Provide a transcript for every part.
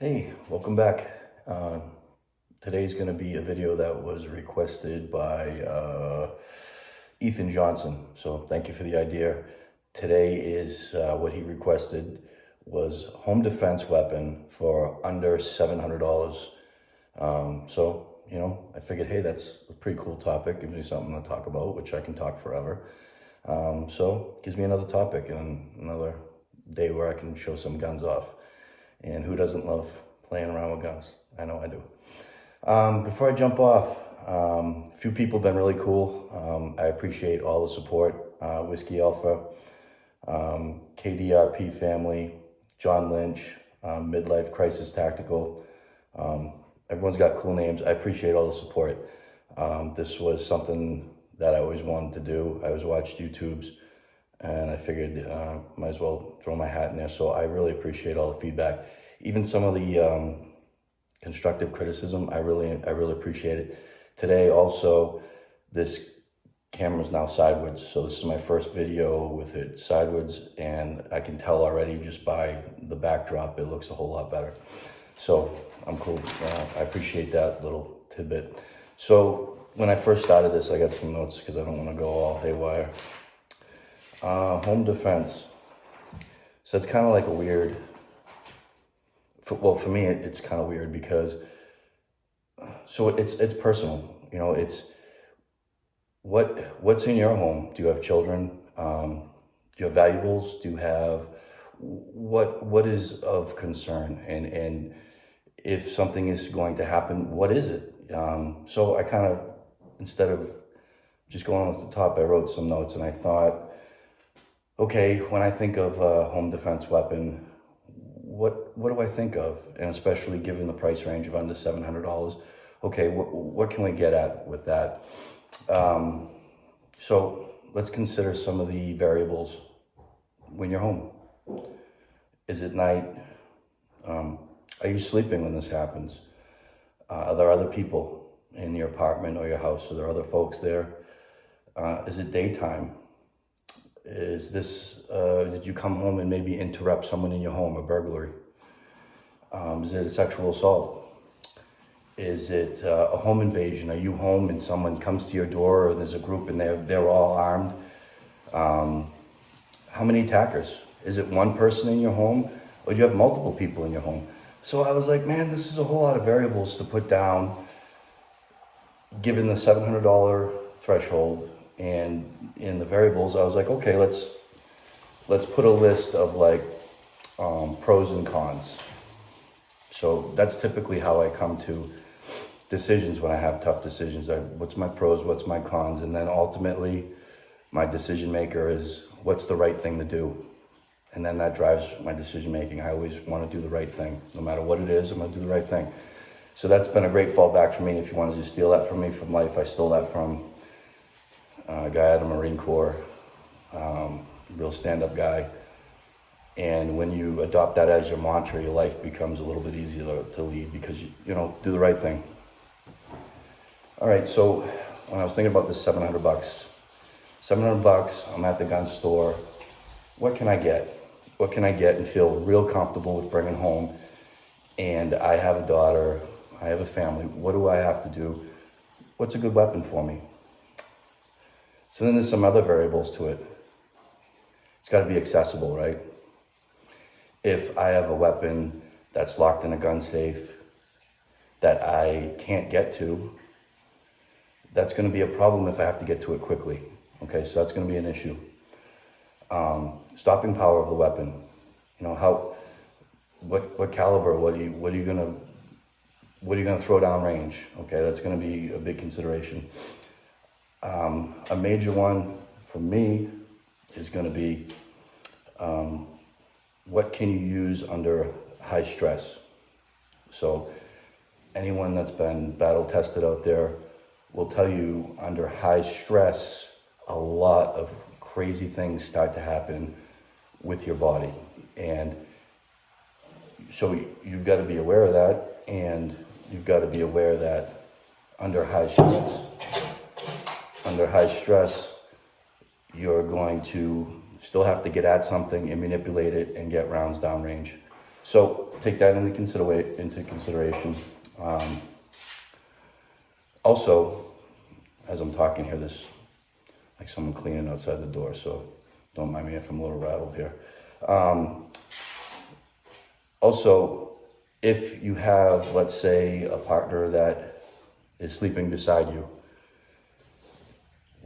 Hey, welcome back. Today's going to be a video that was requested by Ethan Johnson. So thank you for the idea. Today is what he requested was home defense weapon for under $700. I figured, hey, that's a pretty cool topic. Gives me something to talk about, which I can talk forever. Gives me another topic and another day where I can show some guns off. And who doesn't love playing around with guns? I know I do. Before I jump off, a few people have been really cool. I appreciate all the support. Whiskey Alpha, KDRP family, John Lynch, Midlife Crisis Tactical. Everyone's got cool names. I appreciate all the support. This was something that I always wanted to do. I always watched YouTubes, and I figured might as well throw my hat in there. So I really appreciate all the feedback. Even some of the constructive criticism, I really appreciate it. Today also, this camera's now sideways. So this is my first video with it sideways, and I can tell already just by the backdrop, it looks a whole lot better. So I'm cool. I appreciate that little tidbit. So when I first started this, I got some notes because I don't want to go all haywire. Home defense. So it's kind of like a weird, well, for me, it's kind of weird because, so it's personal, you know, it's what's in your home. Do you have children? Do you have valuables? Do you have, what is of concern? And if something is going to happen, what is it? So I kind of, instead of just going off the top, I wrote some notes, and I thought, okay, when I think of a home defense weapon, what do I think of? And especially given the price range of under $700, okay, what can we get at with that? So let's consider some of the variables when you're home. Is it night? Are you sleeping when this happens? Are there other people in your apartment or your house? Are there other folks there? Is it daytime? Is this, did you come home and maybe interrupt someone in your home, a burglary? Is it a sexual assault? Is it a home invasion? Are you home and someone comes to your door, or there's a group and they're all armed? How many attackers? Is it one person in your home, or do you have multiple people in your home? So I was like, man, this is a whole lot of variables to put down, given the $700 threshold. And in the variables, I was like, okay, let's put a list of like pros and cons. So that's typically how I come to decisions when I have tough decisions. What's my pros, what's my cons? And then ultimately, my decision maker is what's the right thing to do. And then that drives my decision making. I always want to do the right thing. No matter what it is, I'm going to do the right thing. So that's been a great fallback for me. If you want to just steal that from me from life, I stole that from a guy out of the Marine Corps, real stand-up guy. And when you adopt that as your mantra, your life becomes a little bit easier to lead because you do the right thing. All right, so when I was thinking about this $700, I'm at the gun store. What can I get? What can I get and feel real comfortable with bringing home? And I have a daughter, I have a family. What do I have to do? What's a good weapon for me? So then there's some other variables to it. It's got to be accessible, right? If I have a weapon that's locked in a gun safe that I can't get to, that's going to be a problem if I have to get to it quickly. Okay, so that's going to be an issue. Stopping power of the weapon. You know, what caliber? What are you gonna throw down range? Okay, that's going to be a big consideration. A major one for me is going to be what can you use under high stress? So anyone that's been battle tested out there will tell you under high stress, a lot of crazy things start to happen with your body. And so you've got to be aware of that, and you've got to be aware that under high stress, you're going to still have to get at something and manipulate it and get rounds downrange. So take that into consideration. Also, as I'm talking here, there's like someone cleaning outside the door, so don't mind me if I'm a little rattled here. Also, if you have, let's say, a partner that is sleeping beside you,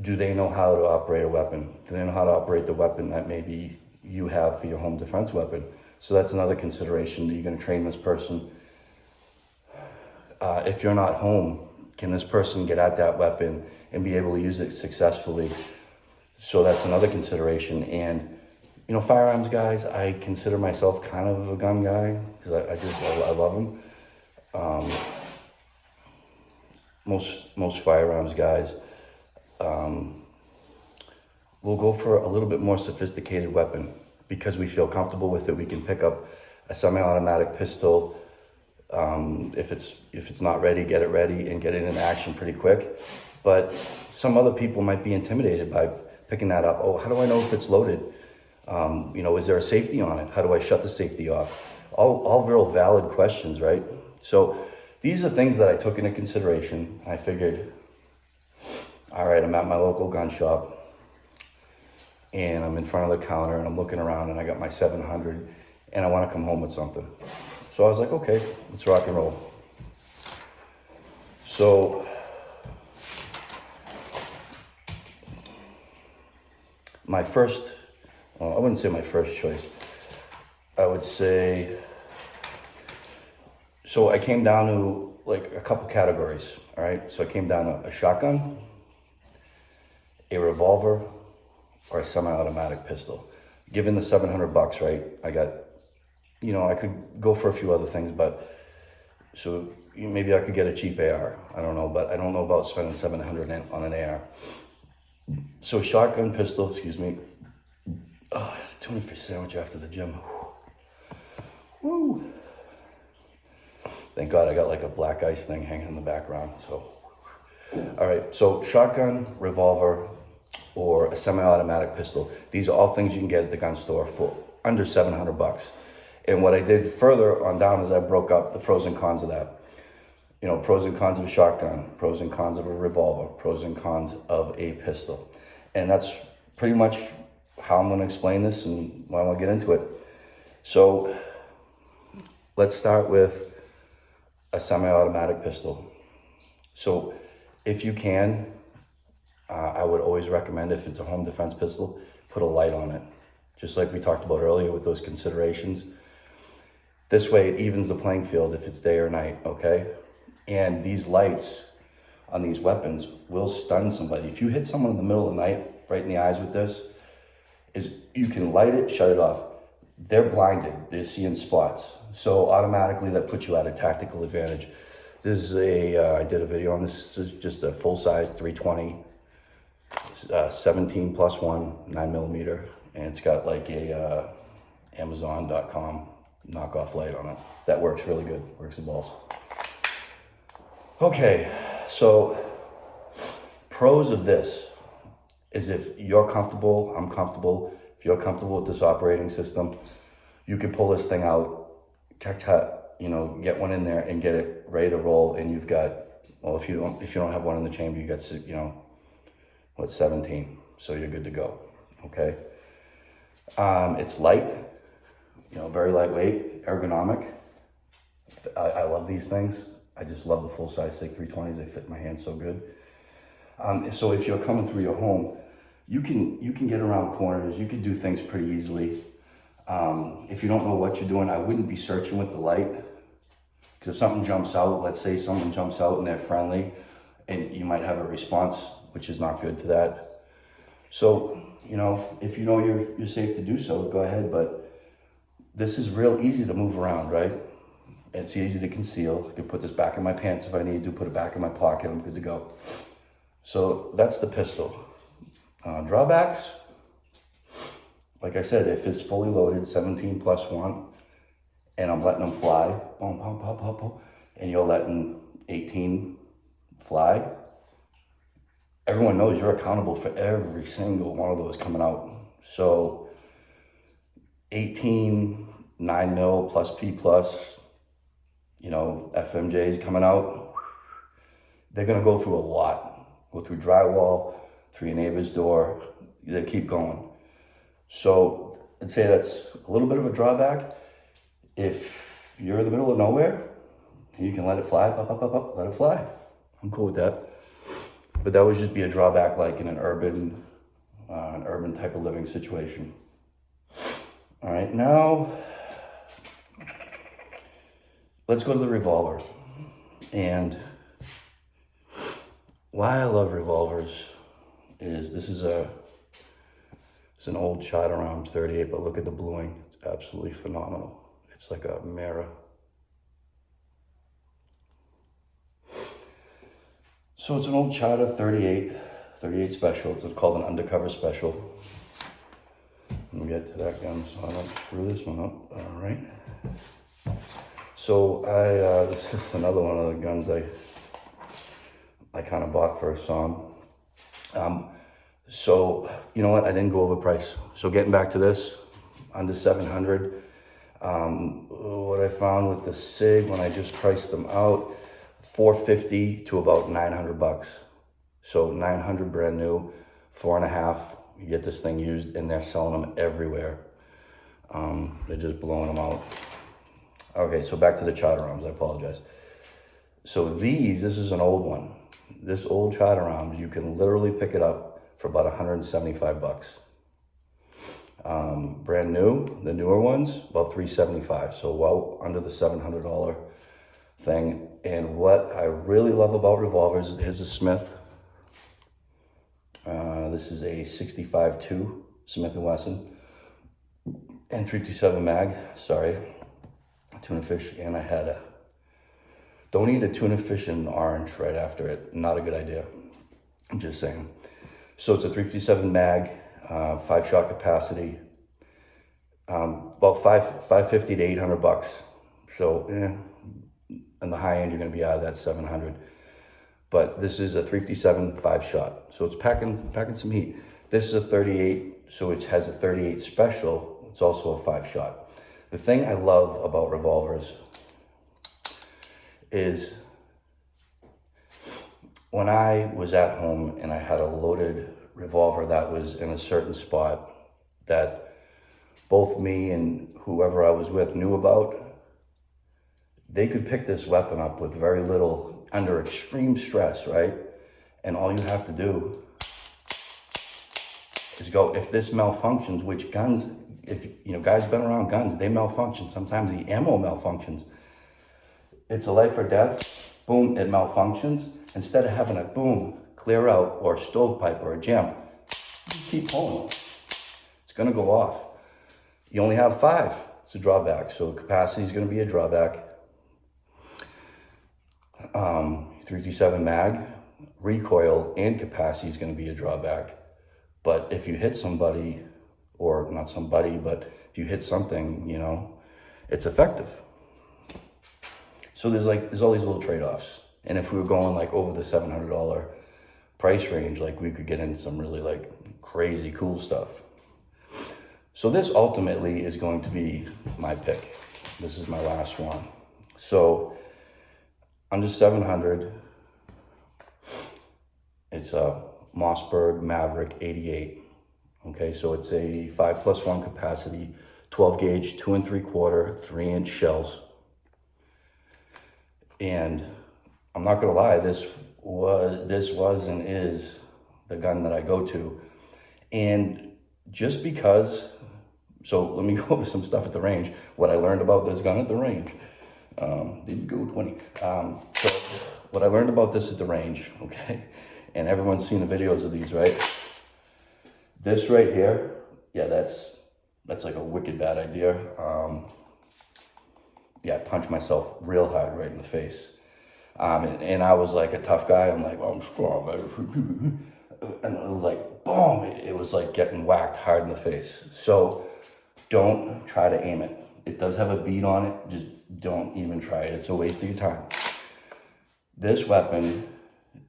do they know how to operate a weapon? Do they know how to operate the weapon that maybe you have for your home defense weapon? So that's another consideration. That you're going to train this person. If you're not home, can this person get at that weapon and be able to use it successfully? So that's another consideration. And, you know, firearms guys, I consider myself kind of a gun guy because I love them. Most firearms guys we'll go for a little bit more sophisticated weapon because we feel comfortable with it. We can pick up a semi-automatic pistol. If it's not ready, get it ready and get it in action pretty quick. But some other people might be intimidated by picking that up. Oh, how do I know if it's loaded? You know, is there a safety on it? How do I shut the safety off? All real valid questions, right? So these are things that I took into consideration. I figured, all right, I'm at my local gun shop and I'm in front of the counter and I'm looking around and I got my 700 and I want to come home with something. So I was like, okay, let's rock and roll. So my first, well, I wouldn't say my first choice. I would say, so I came down to like a couple categories, all right? So I came down to a shotgun, a revolver, or a semi-automatic pistol. Given the $700, right? I got, you know, I could go for a few other things, but so maybe I could get a cheap AR. I don't know, but I don't know about spending $700 on an AR. So shotgun, pistol, excuse me. Oh, I had a tuna fish sandwich after the gym. Woo. Thank God I got like a black ice thing hanging in the background. So, all right. So shotgun, revolver, or a semi-automatic pistol. These are all things you can get at the gun store for under $700. And what I did further on down is I broke up the pros and cons of that. You know, pros and cons of a shotgun, pros and cons of a revolver, pros and cons of a pistol. And that's pretty much how I'm going to explain this and why I want to get into it. So let's start with a semi-automatic pistol. So if you can, I would always recommend, if it's a home defense pistol, put a light on it. Just like we talked about earlier with those considerations. This way it evens the playing field if it's day or night, okay? And these lights on these weapons will stun somebody. If you hit someone in the middle of the night, right in the eyes with this, is you can light it, shut it off. They're blinded, they're seeing spots. So automatically that puts you at a tactical advantage. This is I did a video on this. This is just a full-size 320, 17 plus 1, 9mm. And it's got like a Amazon.com knockoff light on it. That works really good, works the balls. Okay, so pros of this is if you're comfortable, I'm comfortable. If you're comfortable with this operating system, you can pull this thing out, you know, get one in there and get it ready to roll. And you've got, well, if you don't have one in the chamber, you got, you know, what, 17. So you're good to go. Okay. It's light, you know, very lightweight, ergonomic. I love these things. I just love the full-size SIG 320s. They fit my hand so good. So if you're coming through your home, you can get around corners. You can do things pretty easily. If you don't know what you're doing, I wouldn't be searching with the light. Because if something jumps out, let's say someone jumps out and they're friendly, and you might have a response, which is not good to that. So, you know, if you know you're safe to do so, go ahead. But this is real easy to move around, right? It's easy to conceal. I can put this back in my pants if I need to, put it back in my pocket, I'm good to go. So that's the pistol. Drawbacks, like I said, if it's fully loaded, 17 plus 1, and I'm letting them fly, boom, boom, boom, boom, boom, and you're letting 18 fly, everyone knows you're accountable for every single one of those coming out. So 18 9 mil plus P plus, you know, FMJs coming out, they're gonna go through a lot. Go through drywall, through your neighbor's door, they keep going. So I'd say that's a little bit of a drawback. If you're in the middle of nowhere, you can let it fly, up, let it fly. I'm cool with that. But that would just be a drawback, like in an urban type of living situation. All right, now let's go to the revolver. And why I love revolvers is it's an old shot Arms 38, but look at the bluing. It's absolutely phenomenal. It's like a mirror. So it's an old Chata 38 special. It's called an Undercover special. Let me get to that gun so I don't screw this one up. All right. So this is another one of the guns I kind of bought for a song. So you know what? I didn't go over price. So getting back to this, under 700. What I found with the SIG when I just priced them out, 450 to about 900 bucks. So 900 brand new, 4.5. You get this thing used, and they're selling them everywhere. They're just blowing them out. Okay, so back to the Chata Arms. I apologize. So this is an old one. This old Chata Arms, you can literally pick it up for about 175 bucks. Brand new, the newer ones, about 375. So well under the $700 thing. And what I really love about revolvers is a Smith. This is a 65-2 Smith and Wesson and 357 mag. Sorry, tuna fish, and I had don't eat a tuna fish in orange right after it. Not a good idea. I'm just saying. So it's a 357 mag, 5-shot capacity. About 550 to 800 bucks. So, on the high end, you're going to be out of that 700. But this is a 357 5-shot, so it's packing some heat. This is a 38, so it has a 38 special. It's also a 5-shot. The thing I love about revolvers is when I was at home and I had a loaded revolver that was in a certain spot that both me and whoever I was with knew about, they could pick this weapon up with very little, under extreme stress, right? And all you have to do is go, if this malfunctions, which guns, if you know, guys been around guns, they malfunction. Sometimes the ammo malfunctions. It's a life or death, boom, it malfunctions. Instead of having a boom, clear out, or a stovepipe or a jam, you keep pulling. It's gonna go off. You only have 5, it's a drawback. So capacity is gonna be a drawback. 357 mag, recoil and capacity is going to be a drawback. But if you hit somebody, or not somebody, but if you hit something, you know, it's effective. So there's all these little trade-offs. And if we were going like over the $700 price range, like we could get into some really like crazy cool stuff. So this ultimately is going to be my pick. This is my last one. So under 700, it's a Mossberg Maverick 88. Okay, so it's a 5+1 capacity, 12 gauge, 2 3/4, 3-inch shells. And I'm not gonna lie, this was and is the gun that I go to. And just because, so let me go over some stuff at the range, what I learned about this gun at the range. Didn't go 20. So what I learned about this at the range, okay, and everyone's seen the videos of these, right? This right here, yeah, that's like a wicked bad idea. Yeah, I punched myself real hard right in the face. And I was like a tough guy. I'm like, well, I'm strong. And it was like, boom, it was like getting whacked hard in the face. So don't try to aim it. It does have a bead on it. Just don't even try it. It's a waste of your time. This weapon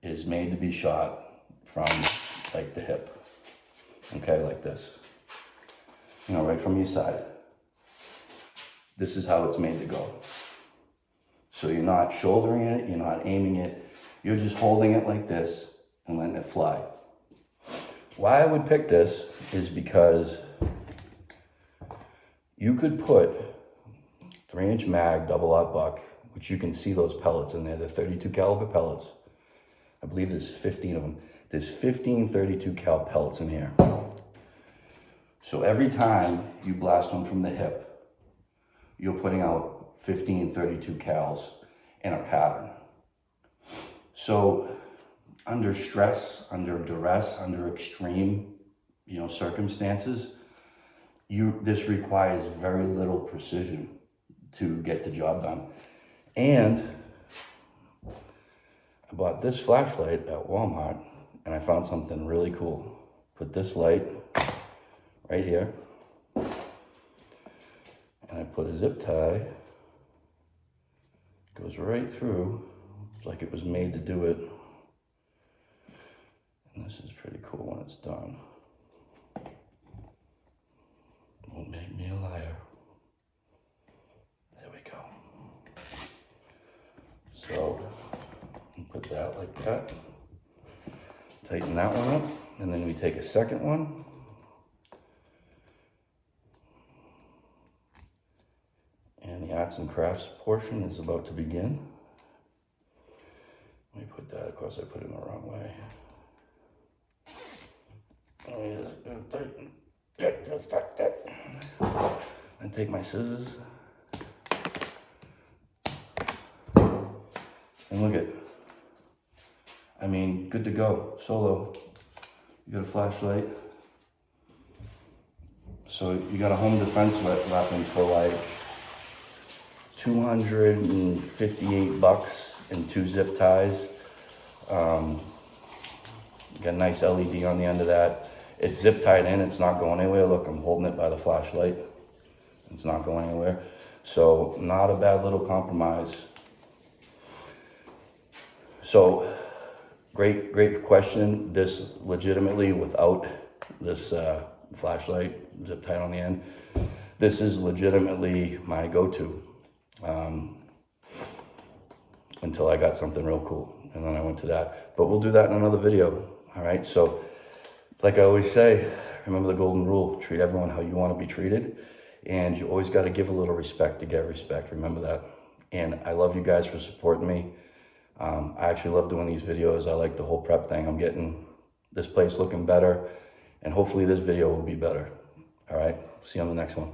is made to be shot from like the hip. Okay, like this. You know, right from your side. this is how it's made to go. So you're not shouldering it, you're not aiming it, you're just holding it like this and letting it fly. Why I would pick this is because you could put 3-inch mag, double-aught buck, which you can see those pellets in there. They're 32 caliber pellets. I believe there's 15 of them. There's 15 32 cal pellets in here. So every time you blast one from the hip, you're putting out 15 32 cals in a pattern. So under stress, under duress, under extreme, circumstances, this requires very little precision to get the job done. And I bought this flashlight at Walmart, and I found something really cool. Put this light right here, and I put a zip tie. Goes right through, like it was made to do it. And this is pretty cool when it's done. Won't make me a liar. There we go. So, put that like that. Tighten that one up, and then we take a second one. And the arts and crafts portion is about to begin. Let me put that, of course I put it in the wrong way. And take my scissors. And look at, good to go, solo. You got a flashlight. So you got a home defense weapon for like $258 and 2 zip ties. Got a nice LED on the end of that. It's zip tied in, it's not going anywhere. Look, I'm holding it by the flashlight. It's not going anywhere. So not a bad little compromise. So great question. This legitimately, without this flashlight zip tied on the end, this is legitimately my go-to. Until I got something real cool, and then I went to that. But we'll do that in another video, all right? So, like I always say, remember the golden rule: treat everyone how you want to be treated, and you always got to give a little respect to get respect. Remember that. And I love you guys for supporting me. I actually love doing these videos. I like the whole prep thing. I'm getting this place looking better, and hopefully this video will be better. All right, see you on the next one.